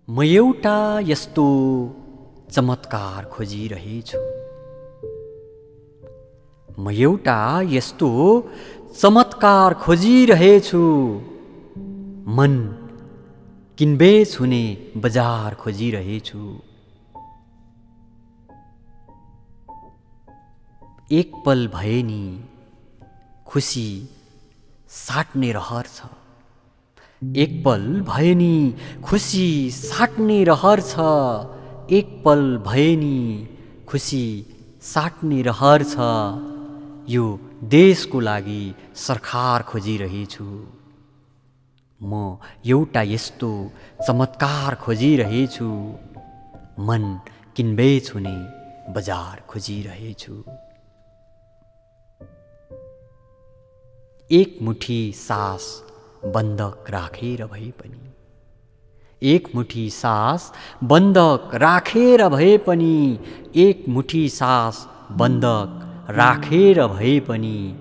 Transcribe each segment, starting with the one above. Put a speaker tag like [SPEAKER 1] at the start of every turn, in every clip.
[SPEAKER 1] म एउटा यस्तो चमत्कार खोजिरहेछु। म एउटा यस्तो चमत्कार खोजिरहेछु। मन किनबेच हुने बजार खोजिरहेछु। एक पल भए नि खुसी साट्ने रहर छ। एक पल भए नि खुसी साट्ने रहर छ। एक पल भए नि खुसी साट्ने रहर छ। यो देशको लागि सरकार खोजिरहेछु। म एउटा यस्तो चमत्कार खोजिरहेछु। मन किनबेच हुने बजार खोजिरहेछु। एक मुठी सास बन्दक राखेर भए पनि, एक मुठी सास बन्दक राखेर भए पनि, एक मुठी सास बन्दक राखेर भए पनि,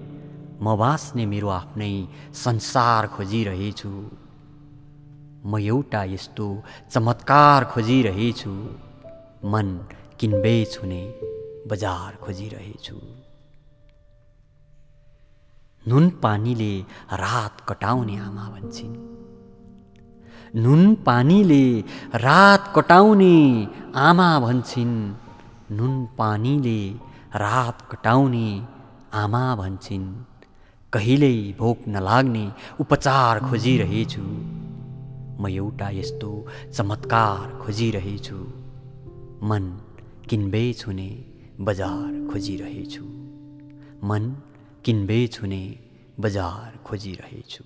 [SPEAKER 1] म बाँच्ने मेरो आफ्नै संसार खोजिरहेछु। म एउटा यस्तो चमत्कार खोजिरहेछु। मन किनबेच हुने बजार खोजिरहेछु। नुन पानीले रात कटाउने आमा भन्छिन्। नुन पानीले रात कटाउने आमा भन्छिन्। नुन पानीले रात कटाउने आमा भन्छिन्। कहिल्यै भोक नलाग्ने उपचार खोजिरहेछु। म एउटा यस्तो चमत्कार खोजिरहेछु। मन किनबेच हुने बजार खोजिरहेछु। मन किनबेच हुने बजार खोजिरहेछु।